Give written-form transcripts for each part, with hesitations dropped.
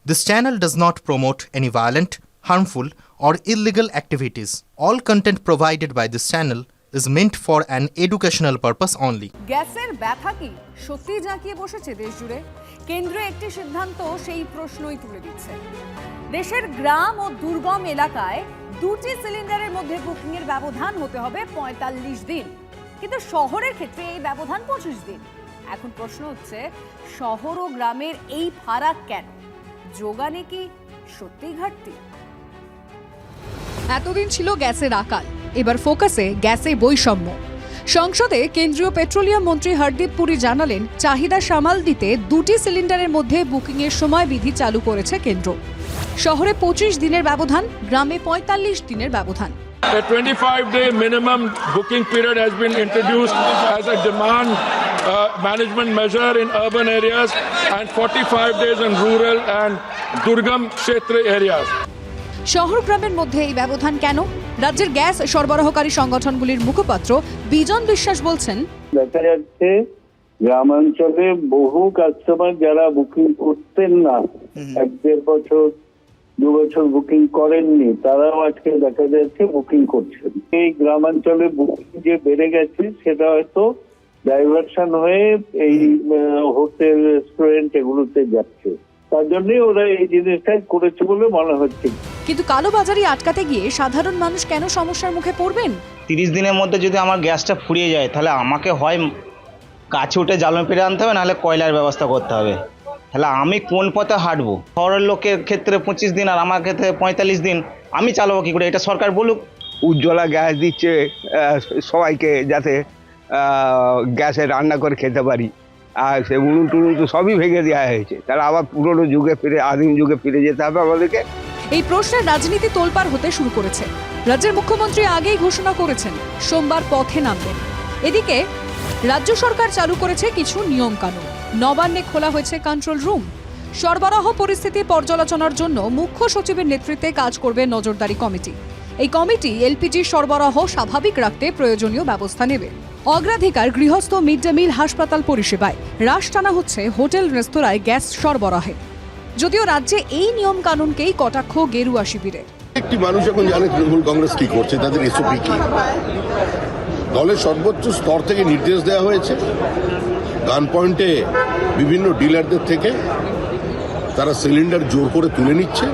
This channel does not promote any violent, harmful, or illegal activities. All content provided by this channel is meant for an educational purpose only. গ্যাসের ব্যথা কি সত্যিই জাঁকিয়ে বসেছে দেশ জুড়ে? কেন্দ্র একটি সিদ্ধান্ত সেই প্রশ্নই তুলে দিচ্ছে। দেশের গ্রাম ও দুর্গম এলাকায় দুটি সিলিন্ডারের মধ্যে বুকিং এর ব্যবধান হতে হবে ৪৫ দিন, কিন্তু শহরের ক্ষেত্রে এই ব্যবধান ২৫ দিন। এখন প্রশ্ন হচ্ছে, শহর ও গ্রামের এই ফারাক কেন? যোগানে কি সত্যিই ঘাটতি? এতদিন ছিল গ্যাসের আকাল, এবার ফোকাসে গ্যাসে বৈষম্য। সংসদে কেন্দ্রীয় পেট্রোলিয়াম মন্ত্রী হরদীপ পুরী জানালেন, চাহিদা সামাল দিতে দুটি সিলিন্ডারের মধ্যে বুকিংয়ের সময় বিধি চালু করেছে কেন্দ্র। শহরে ২৫ দিনের ব্যবধান, গ্রামে ৪৫ দিনের ব্যবধান। A 25-day minimum booking period has been introduced as a demand management measure in urban areas and 45 days in rural and Durgam Kshetra areas. শহর গ্রামের মধ্যে এই ব্যবধান কেন? রাজ্যের গ্যাস সরবরাহকারী সংগঠনগুলির মুখপাত্র বিজন বিশ্বাস বলছেন, দেখা যাচ্ছে গ্রামাঞ্চলে বহু কাস্টমার যারা বুকিং করতেন না, ১-১.৫ বছর ২ বছর বুকিং করেননি, তারাও আজকে দেখা যাচ্ছে বুকিং করছেন। এই গ্রামাঞ্চলে বুকিং যে বেড়ে গেছে সেটা হয়তো ডাইভার্সন হয়ে এই হোটেল, রেস্টুরেন্ট এগুলোতে যাচ্ছে, তার জন্যই ওরা এই জিনিসটাই করেছে বলে মনে হচ্ছে। কিন্তু কালোবাজারি আটকাতে গিয়ে সাধারণ মানুষ কেন সমস্যার মুখে পড়বেন? 30 দিনের মধ্যে যদি আমার গ্যাসটা ফুরিয়ে যায়, তাহলে আমাকে হয় কাছে উঠে জ্বালানি পেরে আনতে হবে, নাহলে কয়লার ব্যবস্থা করতে হবে। তাহলে আমি কোন পথে হাঁটবো? শহরের লোকের ক্ষেত্রে 25 দিন আর আমার ক্ষেত্রে 45 দিন, আমি চালাবো কি করে? এটা সরকার বলুক। উজ্জ্বলা গ্যাস দিচ্ছে সবাইকে, যাতে গ্যাসে রান্না করে খেতে পারি, আর সে উনুন টুনুন তো সবই ভেঙে দেওয়া হয়েছে। তাহলে আবার পুরোনো যুগে ফিরে, আদিম যুগে ফিরে যেতে হবে আমাদেরকে। এই প্রশ্নের রাজনীতি তোলপাড় হতে শুরু করেছে। রাজ্যের মুখ্যমন্ত্রী আগেই ঘোষণা করেছেন সোমবার পথে নামবেন। এদিকে রাজ্য সরকার চালু করেছে কিছু নিয়ম কানুন। নবান্নে খোলা হয়েছে কন্ট্রোল রুম। সরবরাহ পরিস্থিতি পর্যালোচনার জন্য মুখ্য সচিবের নেতৃত্বে কাজ করবে নজরদারি কমিটি। এই কমিটি এলপিজি সরবরাহ স্বাভাবিক রাখতে প্রয়োজনীয় ব্যবস্থা নেবে। অগ্রাধিকার গৃহস্থ মিড ডে মিল হাসপাতাল পরিষেবায়, হ্রাস টানা হচ্ছে হোটেল রেস্তোরাঁয় গ্যাস সরবরাহে। যদিও রাজ্যে এই নিয়ম কানুনকেই কটাক্ষ গেরুয়া শিবিরে। একটি মানুষ এখন জানে তৃণমূল কংগ্রেস কি করছে, তাদের এসওপি কি। দলের সর্বোচ্চ স্তর থেকে নির্দেশ দেওয়া হয়েছে, গান পয়েন্টে বিভিন্ন ডিলারদের থেকে তারা সিলিন্ডার জোর করে তুলে নিচ্ছে,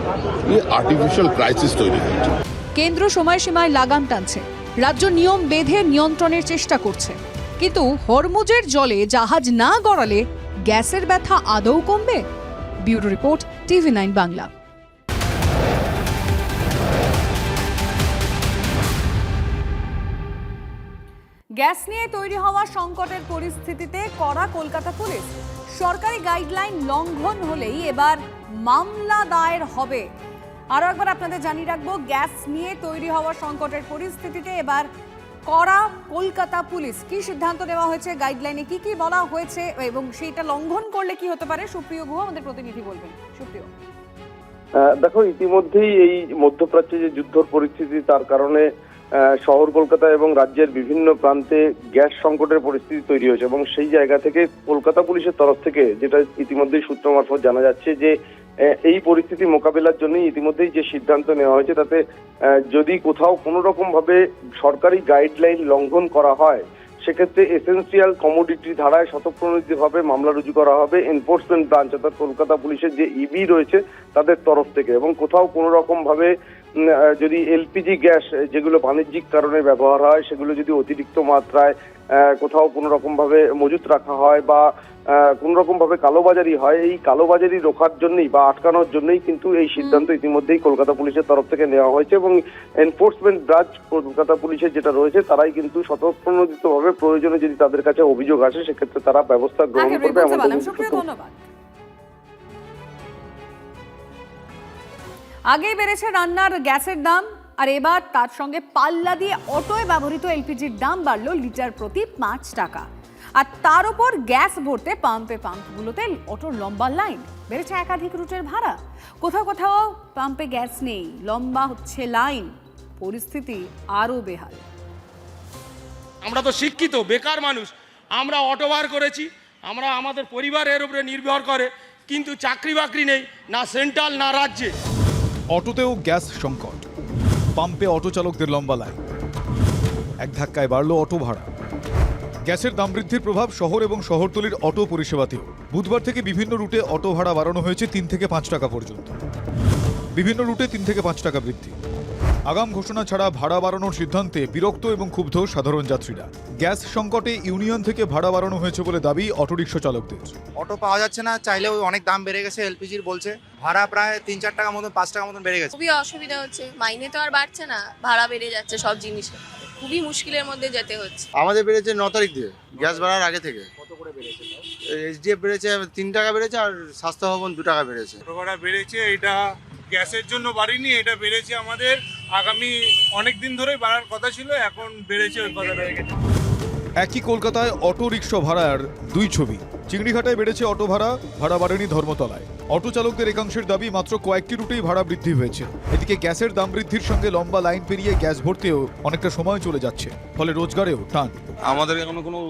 আর্টিফিশিয়াল ক্রাইসিস তৈরি হচ্ছে। কেন্দ্র সময়সীমায় লাগাম টানছে, রাজ্য নিয়ম বেঁধে নিয়ন্ত্রণের চেষ্টা করছে, কিন্তু হরমুজের জলে জাহাজ না গড়ালে গ্যাসের ব্যথা আদৌ কমবে? Bureau report, TV9 Bangla. Gas নিয়ে তৈরি হওয়া সংকটের পরিস্থিতিতে কড়া কলকাতা পুলিশ। সরকারি গাইডলাইন লঙ্ঘন হলেই এবার মামলা দায়ের হবে। আরও একবার আপনাদের জানিয়ে রাখবো, গ্যাস নিয়ে তৈরি হওয়া সংকটের পরিস্থিতিতে এবার কড়া কলকাতা পুলিশ। কি সিদ্ধান্ত নেওয়া হয়েছে, গাইডলাইনে কি কি বলা হয়েছে এবং সেইটা লঙ্ঘন করলে কি হতে পারে, সুপ্রিয় গুহ আমাদের প্রতিনিধি বলবেন। সুপ্রিয়, দেখো, ইতিমধ্যেই এই মধ্যপ্রাচ্যে যে যুদ্ধর পরিস্থিতি, তার কারণে শহর কলকাতা এবং রাজ্যের বিভিন্ন প্রান্তে গ্যাস সংকটের পরিস্থিতি তৈরি হয়েছে এবং সেই জায়গা থেকে কলকাতা পুলিশের তরফ থেকে, যেটা ইতিমধ্যেই সূত্র মারফত জানা যাচ্ছে, যে এই পরিস্থিতি মোকাবেলার জন্য ইতিমধ্যেই যে সিদ্ধান্ত নেওয়া হয়েছে, তাতে যদি কোথাও কোনো রকম ভাবে সরকারি গাইডলাইন লঙ্ঘন করা হয়, সেক্ষেত্রে এসেন্সিয়াল কমোডিটি ধারায় স্বতঃপ্রণোদিতভাবে মামলা রুজু করা হবে এনফোর্সমেন্ট ব্রাঞ্চ, অর্থাৎ কলকাতা পুলিশের যে ইবি রয়েছে তাদের তরফ থেকে। এবং কোথাও কোনো রকম ভাবে যদি এলপিজি গ্যাস যেগুলো বাণিজ্যিক কারণে ব্যবহার হয়, সেগুলো যদি অতিরিক্ত মাত্রায় কোথাও কোনো রকম ভাবে মজুত রাখা হয় বা কোনো রকম ভাবে কালোবাজারি হয়, এই কালোবাজারি রোখার জন্যই বা আটকানোর জন্যই কিন্তু এই সিদ্ধান্ত ইতিমধ্যেই কলকাতা পুলিশের তরফ থেকে নেওয়া হয়েছে। এবং এনফোর্সমেন্ট ব্রাঞ্চ কলকাতা পুলিশের যেটা রয়েছে, তারাই কিন্তু স্বতঃপ্রণোদিতভাবে প্রয়োজনে যদি তাদের কাছে অভিযোগ আসে, সেক্ষেত্রে তারা ব্যবস্থা গ্রহণ করবে। ধন্যবাদ। আগেই বেড়েছে রান্নার গ্যাসের দাম, আর এবার তার সঙ্গে পাল্লা দিয়ে অটোয় ব্যবহৃত এলপিজির দাম বাড়লো লিটার প্রতি 5 টাকা। আর তার উপর গ্যাস ভরতে পাম্পগুলোতে অটোর লম্বা লাইন, বেড়েছে একাধিক রুটের ভাড়া। কোথাও কোথাও পাম্পে গ্যাস নেই, লম্বা হচ্ছে লাইন, পরিস্থিতি আরো বেহাল। আমরা তো শিক্ষিত বেকার মানুষ, আমরা অটো বার করেছি, আমরা আমাদের পরিবার এর উপরে নির্ভর করে, কিন্তু চাকরি বাকরি নেই, না সেন্ট্রাল না রাজ্যে। অটোতেও গ্যাস সংকট, পাম্পে অটো চালকদের লম্বা লাইন, এক ধাক্কায় বাড়ল অটো ভাড়া। গ্যাসের দাম বৃদ্ধির প্রভাব শহর এবং শহরতলির অটো পরিষেবাতেও। বুধবার থেকে বিভিন্ন রুটে অটো ভাড়া বাড়ানো হয়েছে 3 থেকে 5 টাকা পর্যন্ত। বিভিন্ন রুটে 3 থেকে 5 টাকা বৃদ্ধি। আগাম ঘোষণা ছাড়া ভাড়া বাড়ানোর সিদ্ধান্তে বিরক্ত এবং ক্ষুব্ধ সাধারণ যাত্রীরা। গ্যাস সংকটে ইউনিয়ন থেকে ভাড়া বাড়ানো হয়েছে বলে দাবি অটোরিকশা চালকদের। অটো পাওয়া যাচ্ছে না, চাইলেও অনেক দাম বেড়ে গেছে। এলপিজির বলছে ভাড়া প্রায় 3-4 টাকা মতন, 5 টাকা মতন বেড়ে গেছে। খুবই অসুবিধা হচ্ছে, মাইনে তো আর বাড়ছে না, ভাড়া বেড়ে যাচ্ছে সব জিনিসে, খুবই মুশকিলের মধ্যে যেতে হচ্ছে। আমাদের বেড়েছে 9 তারিখ দিয়ে, গ্যাস বাড়ার আগে থেকে। কত করে বেড়েছে? এইচডিএফ বেড়েছে 3 টাকা বেড়েছে, আর স্বাস্থ্য ভবন 2 টাকা বেড়েছে। ভাড়া বেড়েছে, এটা গ্যাসের জন্য বাড়িনি, এটা বেড়েছে আমাদের আগামী অনেক দিন ধরেই বাড়ার কথা ছিল, এখন বেড়েছে ওই কথাটা। একই কলকাতায় অটো রিক্সা ভাড়ার দুই ছবি। চিংড়িঘাটায় বেড়েছে অটো ভাড়া, ভাড়া বাড়েনি ধর্মতলায়। অটো চালকদের একাংশের দাবি মাত্র কয়েকটি রুটেই ভাড়া বৃদ্ধি হয়েছে। এদিকে গ্যাসের দাম বৃদ্ধির সঙ্গে লম্বা লাইন পেরিয়ে গ্যাস ভরতেও অনেকটা সময় চলে যাচ্ছে, ফলে রোজগারেও টান। আমাদের এখনো কোনো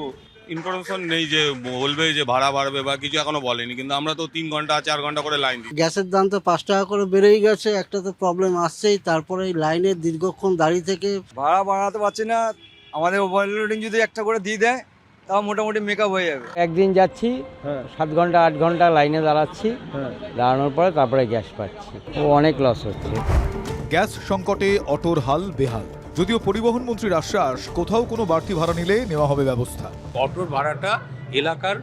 ইনফরমেশন নেই যে বলবে যে ভাড়া বাড়বে বা কিছু, এখনো বলেনি, কিন্তু আমরা তো 3 ঘন্টা 4 ঘন্টা করে লাইন দিই। গ্যাসের দাম তো 5 টাকা করে বেড়েই গেছে, একটা তো প্রবলেম আসছেই। তারপরে এই লাইনে দীর্ঘক্ষণ দাঁড়িয়ে থেকে ভাড়া বাড়াতে পারছি না। আমাদের ওভারলোডিং যদি একটা করে দিয়ে দেয় তাও মোটামুটি মেকআপ হয়ে যাবে। একদিন যাচ্ছি 7 ঘন্টা 8 ঘন্টা লাইনে দাঁড়াচ্ছি, দাঁড়ানোর পরে তারপরে গ্যাস পাচ্ছি, অনেক লস হচ্ছে। গ্যাস সংকটে অটোর হাল বেহাল। যদিও পরিবহন মন্ত্রীর আশ্বাস, কোথাও কোনো বাড়তি ভাড়া নিলে নেওয়া হবে ব্যবস্থা। অটোর ভাড়াটা এলাকার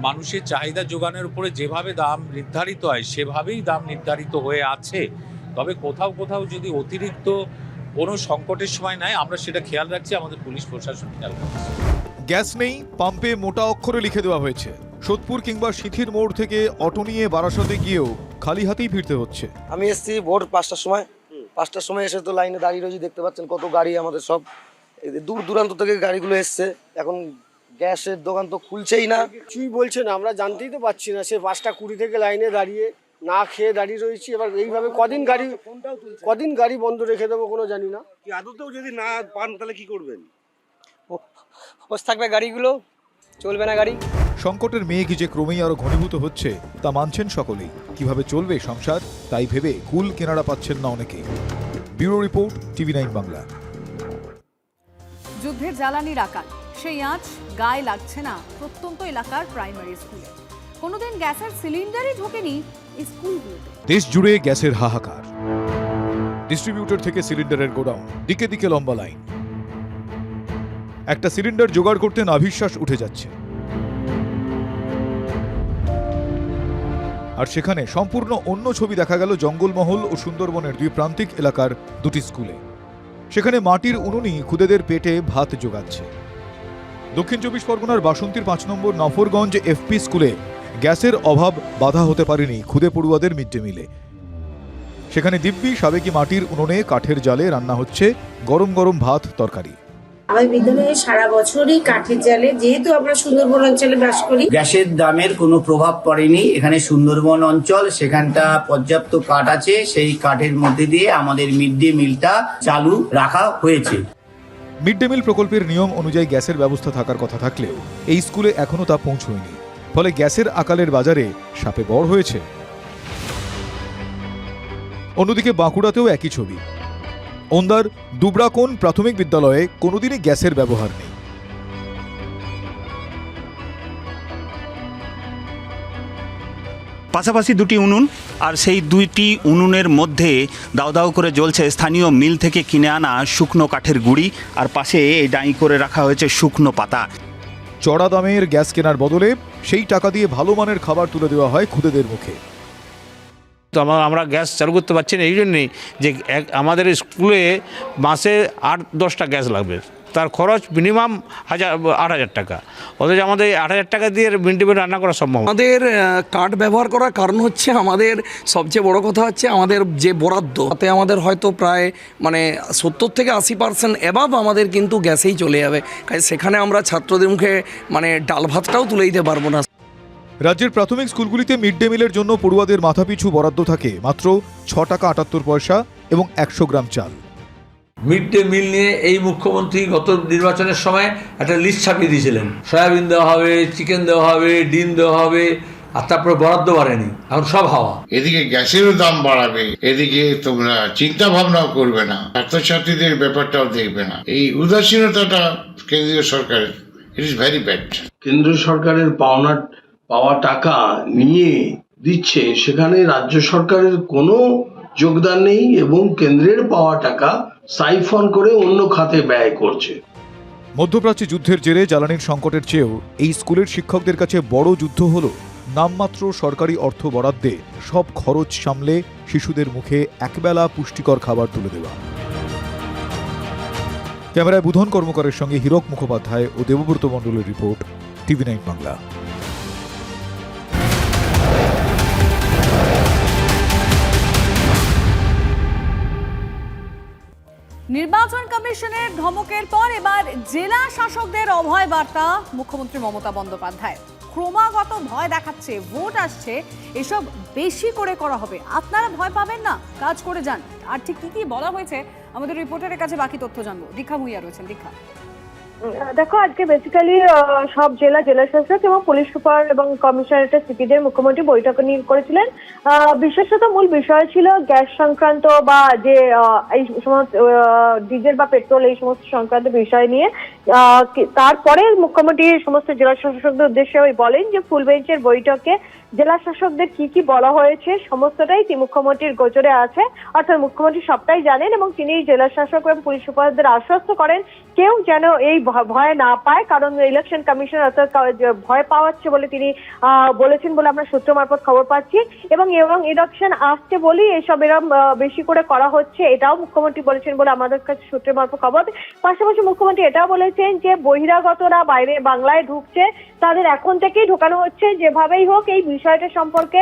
মানুষের চাহিদা যোগানের উপরে যেভাবে দাম নির্ধারিত হয় সেভাবেই দাম নির্ধারিত হয়ে আছে। তবে কোথাও কোথাও যদি অতিরিক্ত কোনো সংকটের সময় নেয়, আমরা সেটা খেয়াল রাখছি, আমাদের পুলিশ প্রশাসন খেয়াল রাখছে। গ্যাস নেই, পাম্পে মোটা অক্ষরে লিখে দেওয়া হয়েছে। সোদপুর কিংবা সিথির মোড় থেকে অটো নিয়ে বারাসতে গিয়েও খালি হাতেই ফিরতে হচ্ছে। আমি এসেছি ভোর 5টার সময়। 5টার সময় এসে তো লাইনে দাঁড়িয়ে রয়েছি, দেখতে পাচ্ছেন কত গাড়ি, আমাদের সব দূর দূরান্ত থেকে গাড়িগুলো এসছে। এখন গ্যাসের দোকান তো খুলছেই না, কিছুই বলছে না, আমরা জানতেই তো পারছি না। সে 5টা 20 থেকে লাইনে দাঁড়িয়ে না খেয়ে দাঁড়িয়ে রয়েছি। এবার এইভাবে কদিন গাড়ি বন্ধ রেখে দেবো কোনো জানি না। কি আদতেও যদি না পান তাহলে কি করবেন? বসে থাকবে গাড়িগুলো, চলবে না গাড়ি। সংকটের মেঘ যে ক্রমেই আরো ঘনীভূত হচ্ছে তা মানছেন সকলেই। কিভাবে চলবে সংসার তাই ভেবে কুল কেনারা পাচ্ছেন না অনেকেই। Bureau report, TV9 Bangla. যুদ্ধের জ্বালানির আকার, সেই আঁচ গায়ে লাগছে না প্রত্যন্ত এলাকার প্রাইমারি স্কুলে। কোনোদিন গ্যাসের সিলিন্ডারই ঢোকেনি স্কুলগুলোতে। দেশ জুড়ে গ্যাসের হাহাকার। ডিস্ট্রিবিউটর থেকে সিলিন্ডারের গোডাউন, দিকে দিকে লম্বা লাইন। একটা সিলিন্ডার জোগাড় করতে নাভিশ্বাস উঠে যাচ্ছে। আর সেখানে সম্পূর্ণ অন্য ছবি দেখা গেল জঙ্গলমহল ও সুন্দরবনের দুই প্রান্তিক এলাকার দুটি স্কুলে। সেখানে মাটির উনুনই খুদেদের পেটে ভাত জোগাচ্ছে। দক্ষিণ 24 পরগনার বাসন্তীর 5 নম্বর নফরগঞ্জ এফপি স্কুলে গ্যাসের অভাব বাধা হতে পারেনি খুদে পড়ুয়াদের মিড ডে মিলে। সেখানে দিব্যি সাবেকি মাটির উনুনে কাঠের জালে রান্না হচ্ছে গরম গরম ভাত তরকারি। আমাদের বিদ্যালয়ে সারা বছরই কাঠের জালে, যেহেতু আমরা সুন্দরবন অঞ্চলে বাস করি, গ্যাসের দামের কোনো প্রভাব পড়েনি। এখানে সুন্দরবন অঞ্চল, সেখানটা পর্যাপ্ত কাঠ আছে, সেই কাঠের মধ্যে দিয়ে আমাদের মিড ডে মিলটা চালু রাখা হয়েছে। মিড ডে মিল প্রকল্পের নিয়ম অনুযায়ী গ্যাসের ব্যবস্থা থাকার কথা থাকলেও এই স্কুলে এখনো তা পৌঁছয়নি। ফলে গ্যাসের আকালের বাজারে সাপে বড় হয়েছে। অন্যদিকে বাঁকুড়াতেও একই ছবি। ওন্দার দুবরাকোন প্রাথমিক বিদ্যালয়ে কোনোদিনই গ্যাসের ব্যবহার নেই। পাশাপাশি দুটি উনুন, আর সেই দুইটি উনুনের মধ্যে দাও দাও করে জ্বলছে স্থানীয় মিল থেকে কিনে আনা শুকনো কাঠের গুঁড়ি, আর পাশে ডাঁই করে রাখা হয়েছে শুকনো পাতা। চড়া দামের গ্যাস কেনার বদলে সেই টাকা দিয়ে ভালো মানের খাবার তুলে দেওয়া হয় খুদেদের মুখে। তো আমরা গ্যাস চালু করতে পারছি না এই জন্যেই যে আমাদের স্কুলে মাসে 8-10টা গ্যাস লাগবে, তার খরচ মিনিমাম 8,000 টাকা। অথচ আমাদের 8,000 টাকা দিয়ে মিড ডে মিল রান্না করা সম্ভব। আমাদের কাঠ ব্যবহার করার কারণ হচ্ছে, আমাদের সবচেয়ে বড় কথা হচ্ছে আমাদের যে বরাদ্দ, তাতে আমাদের হয়তো প্রায় 70 থেকে 80% এভাব আমাদের কিন্তু গ্যাসেই চলে যাবে। সেখানে আমরা ছাত্রদের মুখে ডাল ভাতটাও তুলে দিতে পারবো না। রাজ্যের প্রাথমিক স্কুলগুলিতে মিড ডে মিলের জন্য পড়ুয়াদের মাথাপিছু বরাদ্দ থাকে মাত্র 6 টাকা 78 পয়সা এবং 100 গ্রাম চাল। মিড ডে মিল নিয়ে এই মুখ্যমন্ত্রী গত নির্বাচনের সময় একটা লিস্ট ছাপিয়ে দিয়েছিলেন। সয়াবিন দেওয়া হবে, চিকেন দেওয়া হবে, ডিম দেওয়া হবে, আর তারপরে বরাদ্দ বাড়েনি, এখন সব হাওয়া। এদিকে গ্যাসেরও দাম বাড়াবে, এদিকে তোমরা চিন্তা ভাবনাও করবে না, ছাত্রছাত্রীদের ব্যাপারটাও দেখবে না। এই উদাসীনতাটা কেন্দ্রীয় সরকারের, ইট ইজ ভেরি ব্যাড। কেন্দ্র সরকারের পাওয়া টাকা নিয়ে দিচ্ছে, সেখানে রাজ্য সরকারের কোনো যোগদান নেই এবং কেন্দ্রের পাওয়া টাকা সাইফন করে অন্য খাতে ব্যয় করছে। মধ্যপ্রাচ্যে যুদ্ধের জেরে জ্বালানির সংকটের চেয়েও এই স্কুলের শিক্ষকদের কাছে বড় যুদ্ধ হলো নামমাত্র সরকারি অর্থ বরাদ্দে সব খরচ সামলে শিশুদের মুখে একবেলা পুষ্টিকর খাবার তুলে দেওয়া। ক্যামেরায় বুধন কর্মকারের সঙ্গে হীরক মুখোপাধ্যায় ও দেবব্রত মণ্ডলের রিপোর্ট, TV9 বাংলা। নির্বাচন কমিশনের ধমকের পর এবার জেলা শাসকদের অভয় বার্তা মুখ্যমন্ত্রী মমতা বন্দ্যোপাধ্যায়। ক্রমাগত ভয় দেখাচ্ছে, ভোট আসছে, এসব বেশি করে করা হবে, আপনারা ভয় পাবেন না, কাজ করে যান। আর ঠিক কি কি বলা হয়েছে আমাদের রিপোর্টারের কাছে বাকি তথ্য জানবো। দীক্ষা ভুইয়া রয়েছেন। দীক্ষা, দেখো, আজকে বেসিক্যালি সব জেলা শাসক এবং পুলিশ সুপার এবং কমিশনারেটের সিপিদের মুখ্যমন্ত্রী বৈঠক করেছিলেন। বিশেষত মূল বিষয় ছিল গ্যাস সংক্রান্ত বা যে এই সমস্ত ডিজেল বা পেট্রোল এই সমস্ত সংক্রান্ত বিষয় নিয়ে। তারপরে মুখ্যমন্ত্রী সমস্ত জেলা শাসকদের উদ্দেশ্যে বলেন যে ফুল বেঞ্চের বৈঠকে জেলা শাসকদের কি কি বলা হয়েছে সমস্তটাই মুখ্যমন্ত্রীর গোচরে আছে, অর্থাৎ মুখ্যমন্ত্রী সবটাই জানেন এবং তিনি জেলা শাসক এবং পুলিশ সুপারদের আশ্বস্ত করেন কেউ যেন এই ভয় না পায়, কারণ ইলেকশন কমিশন অর্থাৎ ভয় পাওয়াচ্ছে বলে তিনি বলেছেন বলে আমরা সূত্র মারফত খবর পাচ্ছি। এবং ইলেকশন আসছে বলেই এসব এরকম বেশি করে করা হচ্ছে, এটাও মুখ্যমন্ত্রী বলেছেন বলে আমাদের কাছে সূত্রের মারফত খবর। পাশাপাশি মুখ্যমন্ত্রী এটাও বলেছেন যে বহিরাগতরা বাইরে বাংলায় ঢুকছে, তাদের এখন থেকেই ঢোকানো হচ্ছে, যেভাবেই হোক এই বিষয়টা সম্পর্কে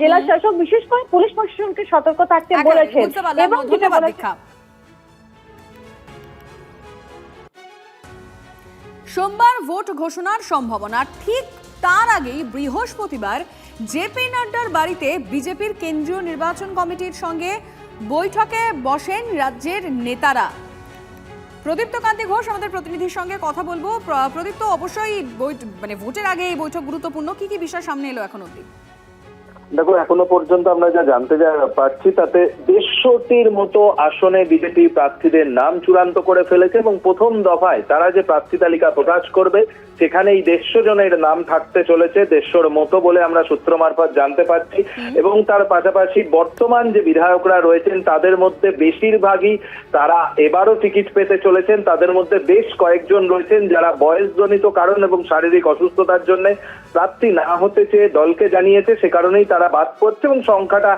জেলা শাসক বিশেষ করে পুলিশ প্রশাসনকে সতর্ক থাকতে বলেছেন। এবং সোমবার ভোট ঘোষণার সম্ভাবনা, ঠিক তার আগেই বৃহস্পতিবার জেপি নাড্ডার বাড়িতে বিজেপির কেন্দ্রীয় নির্বাচন কমিটির সঙ্গে বৈঠকে বসেন রাজ্যের নেতারা। প্রদীপ্ত কান্তি ঘোষ আমাদের প্রতিনিধির সঙ্গে কথা বলবো। প্রদীপ্ত, অবশ্যই ভোটের আগে এই বৈঠক গুরুত্বপূর্ণ, কি কি বিষয় সামনে এলো এখন অবধি? দেখো, এখনো পর্যন্ত আমরা যা জানতে পারছি তাতে 150টির মতো আসনে বিজেপি প্রার্থীদের নাম চূড়ান্ত করে ফেলেছে এবং প্রথম দফায় তারা যে প্রার্থী তালিকা প্রকাশ করবে সেখানে এই 150 জনের নাম থাকতে চলেছে, 150 মতো বলে আমরা সূত্র মারফত জানতে পারছি। এবং তার পাশাপাশি বর্তমান যে বিধায়করা রয়েছেন তাদের মধ্যে বেশিরভাগই তারা এবারও টিকিট পেতে চলেছেন। তাদের মধ্যে বেশ কয়েকজন রয়েছেন যারা বয়সজনিত কারণ এবং শারীরিক অসুস্থতার জন্য প্রার্থী না হতে চেয়ে দলকে জানিয়েছে, সে কারণেই তারা বাদ পড়ছে এবং সংখ্যাটা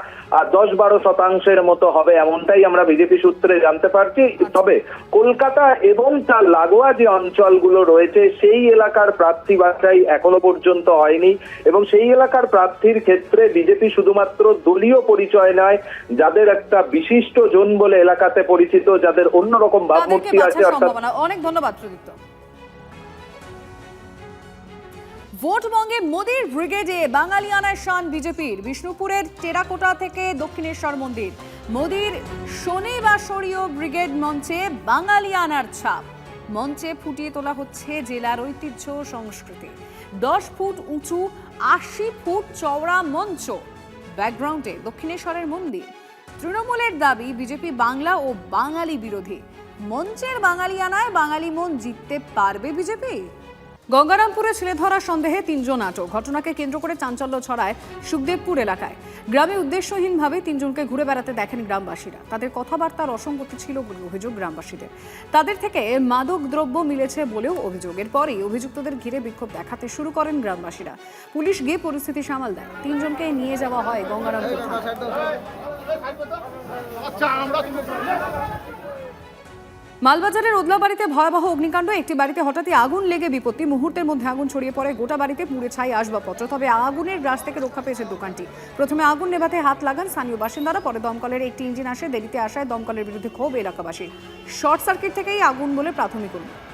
10-12% মতো হবে, এমনটাই আমরা বিজেপি সূত্রে জানতে পারছি। তবে কলকাতা এবং তার লাগোয়া যে অঞ্চলগুলো রয়েছে সেই এলাকার প্রার্থী বাছাই এখনো পর্যন্ত হয়নি এবং সেই এলাকার প্রার্থীর ক্ষেত্রে বিজেপি শুধুমাত্র দলীয় পরিচয় নয়, যাদের একটা বিশিষ্ট জন বলে এলাকাতে পরিচিত, যাদের অন্যরকম ভাবমূর্তি আছে। অনেক ধন্যবাদ প্রদীপ্ত। ভোটবঙ্গে মোদির ব্রিগেডে বাঙালিয়ানার শান বিজেপির। বিষ্ণুপুরের টেরাকোটা থেকে দক্ষিণেশ্বর মন্দির, মোদির শনিবাসরীয় ব্রিগেড মঞ্চে বাঙালিয়ানার ছাপ। মঞ্চে ফুটিয়ে তোলা হচ্ছে জেলার ঐতিহ্য সংস্কৃতি। 10 ফুট উঁচু 80 ফুট চওড়া মঞ্চ, ব্যাকগ্রাউন্ডে দক্ষিণেশ্বরের মন্দির। তৃণমূলের দাবি বিজেপি বাংলা ও বাঙালি বিরোধী। মঞ্চের বাঙালিয়ানায় বাঙালি মন জিততে পারবে বিজেপি? গঙ্গারামপুরে ছেলে ধরার সন্দেহে 3 জন আটক। ঘটনাকে কেন্দ্র করে চাঞ্চল্য ছড়ায় সুখদেবপুর এলাকায়। গ্রামে উদ্দেশ্যহীনভাবে 3 জনকে ঘুরে বেড়াতে দেখেন গ্রামবাসীরা। তাদের কথাবার্তার অসঙ্গতি ছিল বলে অভিযোগ গ্রামবাসীদের। তাদের থেকে মাদক দ্রব্য মিলেছে বলেও অভিযোগ। এরপরই অভিযুক্তদের ঘিরে বিক্ষোভ দেখাতে শুরু করেন গ্রামবাসীরা। পুলিশ গিয়ে পরিস্থিতি সামাল দেয়। 3 জনকে নিয়ে যাওয়া হয় গঙ্গারামপুর থানায়। মালবাজারের ওদলাবাড়িতে ভয়াবহ অগ্নিকাণ্ড। একটি বাড়িতে হঠাৎই আগুন লেগে বিপত্তি। মুহূর্তের মধ্যে আগুন ছড়িয়ে পড়ে গোটা বাড়িতে, পুড়ে ছাই আসবাবপত্র। তবে আগুনের গ্রাস থেকে রক্ষা পেয়েছে দোকানটি। প্রথমে আগুন নেভাতে হাত লাগান স্থানীয় বাসিন্দারা, পরে দমকলের একটি ইঞ্জিন আসে। দেরিতে আসায় দমকলের বিরুদ্ধে ক্ষোভ এলাকাবাসীর। শর্ট সার্কিট থেকেই আগুন বলে প্রাথমিক অনুমান।